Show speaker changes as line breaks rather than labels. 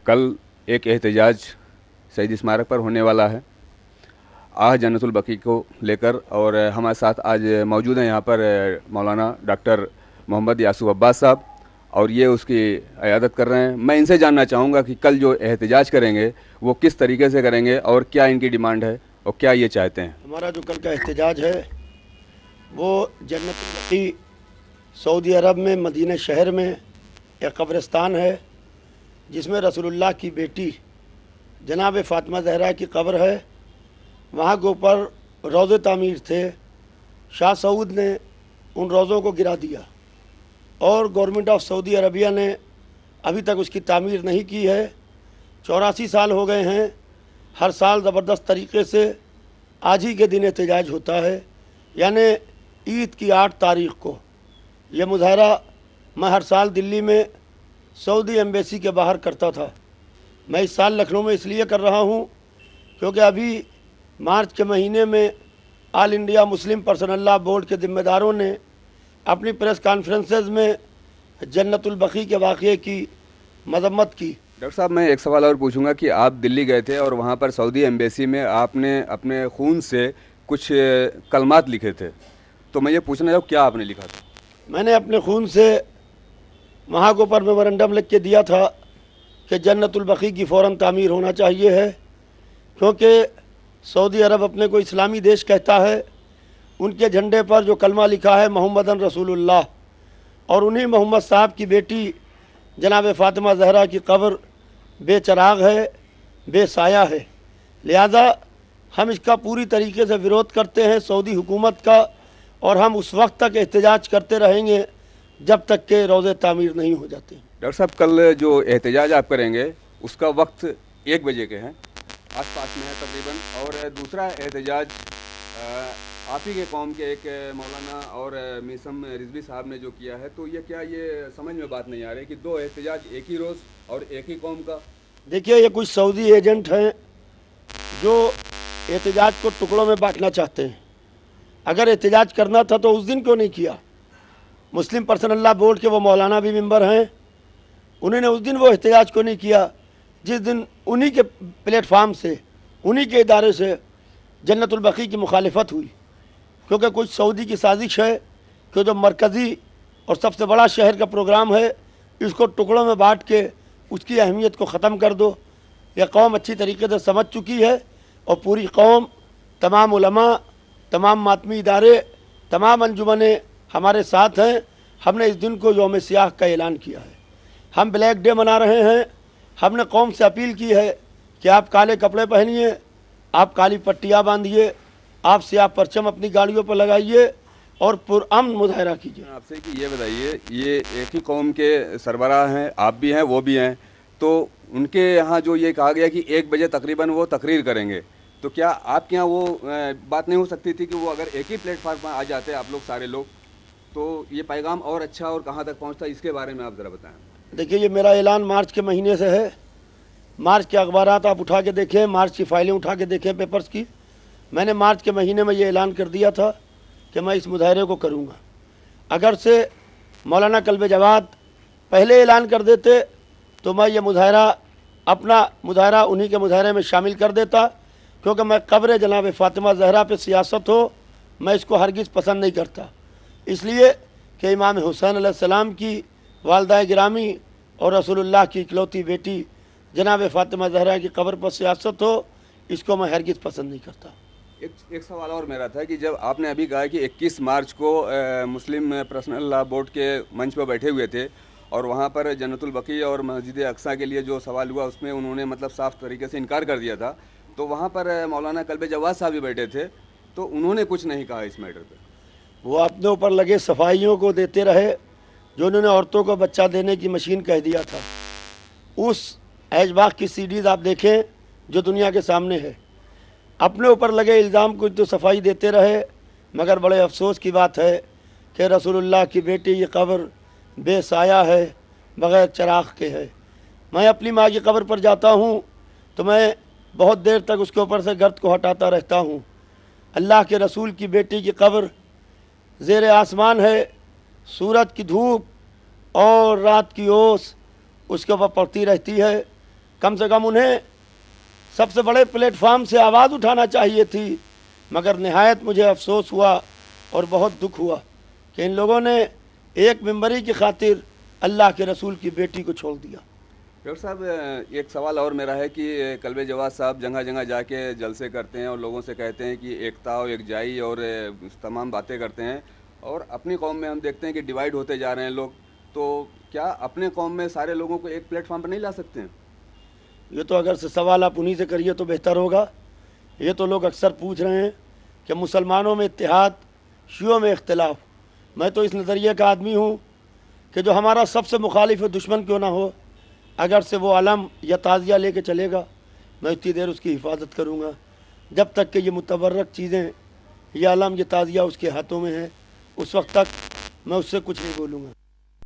कल एक एहतजाज शहीद स्मारक पर होने वाला है आज जन्नतुल बकी को लेकर, और हमारे साथ आज मौजूद हैं यहाँ पर मौलाना डॉक्टर मोहम्मद यासूफ अब्बास साहब, और ये उसकी क़यादत कर रहे हैं। मैं इनसे जानना चाहूँगा कि कल जो एहतजाज करेंगे वो किस तरीके से करेंगे और क्या इनकी डिमांड है और क्या ये चाहते हैं।
हमारा जो कल का एहतजाज है वो जन्नतुल बकी सऊदी अरब में मदीना शहर में एक कब्रिस्तान है जिसमें रसूलुल्लाह की बेटी जनाब फ़ातिमा ज़हरा की कब्र है। वहाँ के ऊपर रोज़े तामीर थे, शाह सऊद ने उन रोज़ों को गिरा दिया और गवर्नमेंट ऑफ सऊदी अरबिया ने अभी तक उसकी तामीर नहीं की है। 84 साल हो गए हैं। हर साल ज़बरदस्त तरीके से आज ही के दिन एहतजाज होता है, यानी ईद की 8 तारीख़ को। यह मुजाहरा मैं हर साल दिल्ली में सऊदी एम्बेसी के बाहर करता था। मैं इस साल लखनऊ में इसलिए कर रहा हूँ क्योंकि अभी मार्च के महीने में all India Muslim personal law board के ज़िम्मेदारों ने अपनी प्रेस कॉन्फ्रेंसेस में जन्नतुल बकी के वाक़े की मजम्मत की।
डॉक्टर साहब, मैं एक सवाल और पूछूंगा कि आप दिल्ली गए थे और वहाँ पर सऊदी एम्बेसी में आपने अपने खून से कुछ कलमात लिखे थे, तो मैं ये पूछना चाहूँ क्या आपने लिखा था।
मैंने अपने खून से वहाँ के ऊपर मेमोरेंडम लिख के दिया था कि जन्नतुल बकी की फ़ौरन तामीर होना चाहिए है, क्योंकि सऊदी अरब अपने को इस्लामी देश कहता है। उनके झंडे पर जो कलमा लिखा है मोहम्मदन रसूलुल्लाह, और उन्हीं मोहम्मद साहब की बेटी जनाब फ़ातिमा ज़हरा की कब्र बेचराग है, बेसाया है। लिहाजा हम इसका पूरी तरीके से विरोध करते हैं सऊदी हुकूमत का, और हम उस वक्त तक एहतजाज करते रहेंगे जब तक के रोज़े तामीर नहीं हो जाते।
डॉक्टर साहब, कल जो एहतजाज आप करेंगे उसका वक्त 1 बजे के हैं, आसपास में है तकरीबन, और दूसरा एहतजाज आप ही के कौम के एक मौलाना और मीसम रिजवी साहब ने जो किया है, तो ये क्या ये समझ में बात नहीं आ रही कि 2 एहतजाज एक ही रोज़ और एक ही कौम का।
देखिए, ये कुछ सऊदी एजेंट हैं जो एहतजाज को टुकड़ों में बांटना चाहते हैं। अगर एहतजाज करना था तो उस दिन क्यों नहीं किया। मुस्लिम पर्सनल लॉ बोर्ड के वो मौलाना भी मेंबर हैं, उन्होंने उस दिन वो एहतजाज को नहीं किया जिस दिन उन्हीं के प्लेटफार्म से, उन्हीं के इदारे से जन्नतुल बकी की मुखालिफत हुई। क्योंकि कुछ सऊदी की साजिश है कि जो मरकज़ी और सबसे बड़ा शहर का प्रोग्राम है इसको टुकड़ों में बांट के उसकी अहमियत को ख़त्म कर दो। यह कौम अच्छी तरीके से समझ चुकी है, और पूरी कौम, तमाम उलमा, तमाम मातमी इदारे, तमाम अंजुमनें हमारे साथ हैं। हमने इस दिन को यौम सियाह का ऐलान किया है। हम ब्लैक डे मना रहे हैं। हमने कौम से अपील की है कि आप काले कपड़े पहनिए, आप काली पट्टियाँ बांधिए, आप सियाह परचम अपनी गाड़ियों पर लगाइए और पुरअमन मुजाहरा कीजिए।
आपसे कि ये बताइए, ये एक ही कौम के सरबराह हैं, आप भी हैं वो भी हैं, तो उनके यहाँ जो ये कहा गया कि 1 बजे तकरीबन वो तकरीर करेंगे, तो क्या आपके यहाँ वो बात नहीं हो सकती थी कि वो अगर एक ही प्लेटफार्म पर आ जाते आप लोग सारे लोग, तो ये पैगाम और अच्छा और कहाँ तक पहुँचता, इसके बारे में आप ज़रा बताएं।
देखिए, ये मेरा ऐलान मार्च के महीने से है। मार्च के अखबारात आप उठा के देखें, मार्च की फ़ाइलें उठा के देखें पेपर्स की। मैंने मार्च के महीने में ये ऐलान कर दिया था कि मैं इस मुजाहरे को करूँगा। अगर से मौलाना कल्ब जवाद पहले ऐलान कर देते तो मैं ये मुजाहरा, अपना मुजाहरा उन्हीं के मुजाहरे में शामिल कर देता, क्योंकि मैं कब्र जनाब फ़ातिमा ज़हरा पे सियासत हो, मैं इसको हरगिज़ पसंद नहीं करता। इसलिए कि इमाम हुसैन अलैहिस्सलाम की वालदा गिरामी और रसूलुल्लाह की इकलौती बेटी जनाब फ़ातिमा ज़हरा की कब्र पर सियासत हो, इसको मैं हरगिज़ पसंद नहीं करता।
एक सवाल और मेरा था कि जब आपने अभी कहा कि 21 मार्च को मुस्लिम पर्सनल लॉ बोर्ड के मंच पर बैठे हुए थे और वहाँ पर जन्नतुल बकी और मस्जिद अक्सा के लिए जो सवाल हुआ उसमें उन्होंने मतलब साफ़ तरीके से इनकार कर दिया था, तो वहाँ पर मौलाना कल्ब जवाद साहब भी बैठे थे, तो उन्होंने कुछ नहीं कहा इस मैटर पर।
वो अपने ऊपर लगे सफाइयों को देते रहे जो उन्होंने औरतों को बच्चा देने की मशीन कह दिया था। उस ऐशबाग की सीडीज़ आप देखें जो दुनिया के सामने है। अपने ऊपर लगे इल्ज़ाम को तो सफाई देते रहे, मगर बड़े अफसोस की बात है कि रसूलुल्लाह की बेटी ये कब्र बेसाया है, बग़ैर चराग के है। मैं अपनी माँ की कब्र पर जाता हूँ तो मैं बहुत देर तक उसके ऊपर से गर्द को हटाता रहता हूँ। अल्लाह के रसूल की बेटी की कब्र ज़ेर आसमान है, सूरज की धूप और रात की ओस उसके ऊपर पड़ती रहती है। कम से कम उन्हें सबसे बड़े प्लेटफार्म से आवाज़ उठाना चाहिए थी, मगर नहायत मुझे अफसोस हुआ और बहुत दुख हुआ कि इन लोगों ने एक मेंबरी की खातिर अल्लाह के रसूल की बेटी को छोड़ दिया।
डॉक्टर साहब, एक सवाल और मेरा है कि कल्बे जवाद साहब जगह जगह जाके जलसे करते हैं और लोगों से कहते हैं कि एकता और एकजाई और तमाम बातें करते हैं, और अपनी कौम में हम देखते हैं कि डिवाइड होते जा रहे हैं लोग, तो क्या अपने कौम में सारे लोगों को एक प्लेटफॉर्म पर नहीं ला सकते हैं?
ये तो अगर से सवाल आप उन्हीं से करिए तो बेहतर होगा। ये तो लोग अक्सर पूछ रहे हैं कि मुसलमानों में इत्तेहाद, शियों में इख्तिलाफ। मैं तो इस नज़रिए का आदमी हूँ कि जो हमारा सबसे मुखालिफ दुश्मन क्यों ना हो, अगर से वो अलम या ताज़िया लेके चलेगा, मैं उतनी देर उसकी हिफाजत करूँगा जब तक कि ये मुतबर्रक चीज़ें, ये अलम, ये ताज़िया उसके हाथों में है। उस वक्त तक मैं उससे कुछ नहीं बोलूँगा।